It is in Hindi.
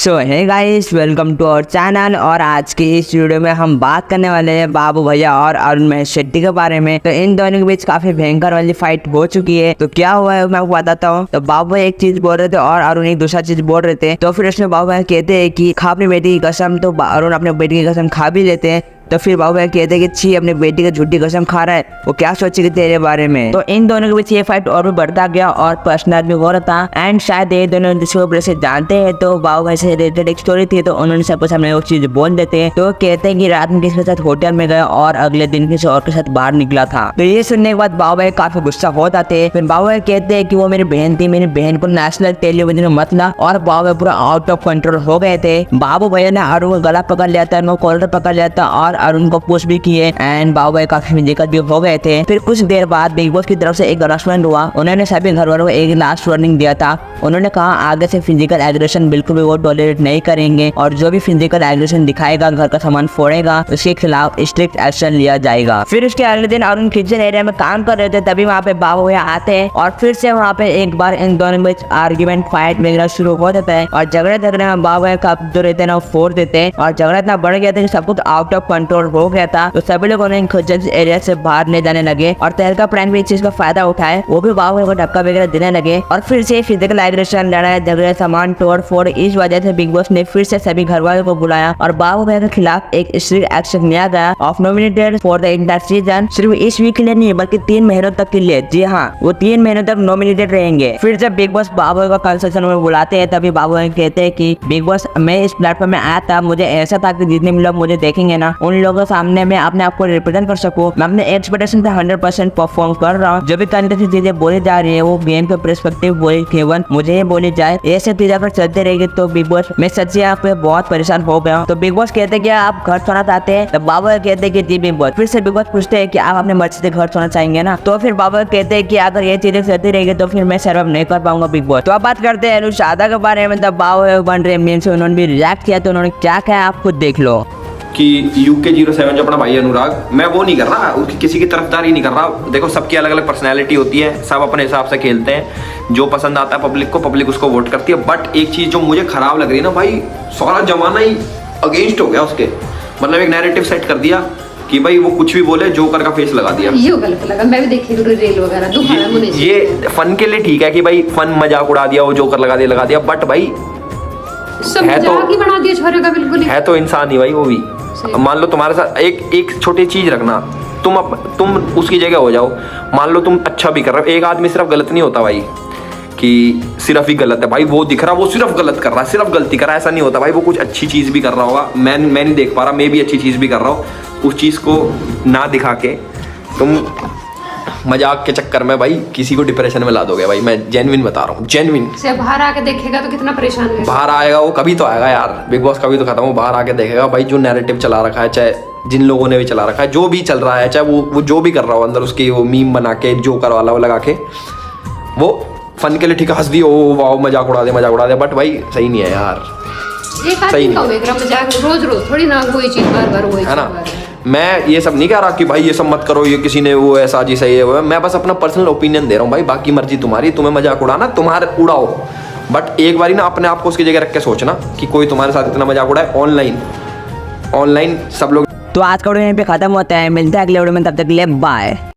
सो है guys, welcome to our channel. और आज की इस वीडियो में हम बात करने वाले हैं बाबू भैया और अरुण महेश शेट्टी के बारे में। तो इन दोनों के बीच काफी भयंकर वाली फाइट हो चुकी है। तो क्या हुआ है मैं आपको बताता हूँ। तो बाबू भैया एक चीज बोल रहे थे और अरुण एक दूसरा चीज बोल रहे थे। तो फिर उसमें बाबू भैया कहते हैं कि खा अपनी बेटी की कसम। तो अरुण अपने बेटी की कसम खा भी लेते हैं। तो फिर बाबू भैया कहते हैं कि छी अपनी बेटी की झूठी कसम खा रहा है, वो क्या सोचेगी तेरे बारे में। तो इन दोनों के बीच ये फाइट और भी बढ़ता गया और पर्सनल भी हो रहा था। एंड शायद ये दोनों जिसको ऊपर से जानते हैं। तो बाबू भाई से रिलेटेड एक स्टोरी थी, तो उन्होंने सब कुछ हमें वो चीज बोल देते हैं। तो कहते हैं कि रात में किसी के साथ होटल में गया और अगले दिन किसी और के साथ बाहर निकला था। तो ये सुनने के बाद बाबू भाई काफी गुस्सा हो जाते हैं। फिर बाबू भाई कहते हैं कि वो मेरी बहन थी, मेरी बहन को नेशनल टेलीविजन में मत ला। और बाबू भाई पूरा आउट ऑफ कंट्रोल हो गए थे। बाबू भैया ने अरुण को गला पकड़ लिया था, उनको कॉलर पकड़ लिया था और अरुण को पुश भी किए। एंड बाबू भाई काफी फिजिकल भी हो गए थे। फिर कुछ देर बाद बिग बॉस की तरफ से एक अनाउंसमेंट हुआ। उन्होंने सभी घर वालों को एक लास्ट वार्निंग दिया था। उन्होंने कहा आगे से फिजिकल एग्रेशन बिल्कुल भी वो टॉलरेट नहीं करेंगे और जो भी फिजिकल एग्रेशन दिखाएगा, घर का सामान फोड़ेगा, उसके खिलाफ स्ट्रिक्ट एक्शन लिया जाएगा। फिर उसके अगले दिन अरुण किचन एरिया में काम कर रहे थे, तभी वहाँ पे बाबू भैया आते हैं और फिर से वहाँ पे एक बार इन दोनों के बीच आर्ग्यूमेंट फाइट वगैरह शुरू हो जाता है। और झगड़े में बाबू भैया का जो रहते हैं ना फोड़ देते हैं और झगड़ा इतना बढ़ गया था कि सब कुछ आउट ऑफ कंट्रोल हो गया था। तो सभी लोग उन्हें किचन एरिया से बाहर ले जाने लगे और तहलका प्रैंक भी इस चीज का फायदा उठाए, वो भी बाबू भैया को धक्का वगैरह देने लगे। और फिर से फिजिकल एग्रेशन, लड़ाई झगड़े, सामान तोड़ फोड़, इस वजह से बिग बॉस ने फिर से सभी घर वालों को बुलाया और बाबू भैया के खिलाफ एक स्ट्रिक्ट एक्शन लिया गया of nominated for the entire season. सिर्फ इस वीक के लिए नहीं बल्कि 3 महीनों तक के लिए। जी हाँ, वो 3 महीनों तक नॉमिनेटेड रहेंगे। फिर जब बिग बॉस बाबू का कंसल्टेशन में बुलाते हैं, तभी बाबू कहते हैं कि बिग बॉस मैं इस प्लेटफॉर्म में आया था, मुझे ऐसा था कि जितने भी लोग मुझे देखेंगे ना, उन लोगों के सामने मैं अपने आप को रिप्रेजेंट कर सकूं। मैं अपने एक्सपेक्टेशन से 100% परफॉर्म कर रहा हूँ। जो भी कंटेंट से चीजें बोली जा रही है वो गेम के पर्सपेक्टिव बोली, केवल मुझे ये बोली जाए। ऐसे चीजें अगर चलते रहेगी तो बिग बॉस मैं सच्ची आप पे बहुत परेशान हो गया हूँ। तो बिग बॉस कहते हैं कि आप घर सोना चाहते हैं। तो बाबा कहते हैं कि जी बिग बॉस। फिर से बिग बॉस पूछते हैं कि आप अपने मर्जी से घर सोना चाहेंगे ना। तो फिर बाबा कहते हैं कि अगर ये चीजें चलती रहेगी तो फिर मैं सर्वाइव नहीं कर पाऊंगा बिग बॉस। तो अब बात करते हैं अनुशादा के बारे में। तब बाबा बन रहे मीम से उन्होंने भी रिएक्ट किया। तो उन्होंने क्या कहा आप खुद देख लो कि यूके 07 जो अपना भाई अनुराग, मैं वो नहीं कर रहा, उसकी किसी की तरफदारी नहीं कर रहा। देखो सबकी अलग अलग पर्सनैलिटी होती है, सब अपने हिसाब से खेलते हैं। जो पसंद आता है पब्लिक को, पब्लिक उसको वोट करती है। बट एक चीज़ जो मुझे खराब लग रही है ना भाई, सारा जमाना ही अगेंस्ट हो गया उसके। मतलब एक नैरेटिव सेट कर दिया कि भाई वो कुछ भी बोले, जोकर का फेस लगा दिया। ये गलत लगा, मैं भी देखी रील वगैरह। ये फन के लिए ठीक है कि भाई फन मजाक उड़ा दिया, वो जोकर लगा दिया। बट भाई सब मजाक ही बना दिया छोरे का, बिल्कुल है तो इंसान ही भाई वो भी। मान लो तुम्हारे साथ एक छोटी चीज रखना, तुम उसकी जगह हो जाओ। मान लो तुम अच्छा भी कर रहे हो, एक आदमी सिर्फ गलत नहीं होता भाई कि सिर्फ ही गलत है भाई, वो दिख रहा वो सिर्फ गलत कर रहा है, सिर्फ गलती कर रहा है, ऐसा नहीं होता भाई। वो कुछ अच्छी चीज भी कर रहा होगा, मैं नहीं देख पा रहा, मैं भी अच्छी चीज भी कर रहा हूँ। उस चीज को ना दिखा के तुम मजाक के चक्कर में भाई किसी को डिप्रेशन में ला दोगे भाई। मैं जेन्युइन बता रहा हूँ, जेन्युइन। से बाहर आके देखेगा तो कितना परेशान होगा। बाहर आएगा वो, कभी तो आएगा यार, बिग बॉस कभी तो खत्म हो, बाहर आके देखेगा भाई जो नैरेटिव चला रखा है, चाहे जिन लोगों ने भी चला रखा है, जो भी चल रहा है, चाहे वो जो भी कर रहा हो अंदर उसकी वो मीम बना के जोकर वाला वो लगा के, वो फन के लिए ठीक है, हंस दी, ओ वाओ मजाक उड़ा दे। बट भाई सही नहीं है यार, सही नहीं मजाक। रोज थोड़ी ना वही चीज बार वही है ना। मैं ये सब नहीं कह रहा कि भाई ये सब मत करो, ये किसी ने वो ऐसा जी सही है वो है। मैं बस अपना पर्सनल ओपिनियन दे रहा हूँ भाई, बाकी मर्जी तुम्हारी, तुम्हें मजाक उड़ाना तुम्हारे उड़ाओ। बट एक बारी ना अपने आप को उसकी जगह रख के सोचना कि कोई तुम्हारे साथ इतना मजाक उड़ाए ऑनलाइन सब लोग। तो आज का वीडियो यहीं पे खत्म होता है, मिलते हैं अगले वीडियो में, तब तक के लिए बाय।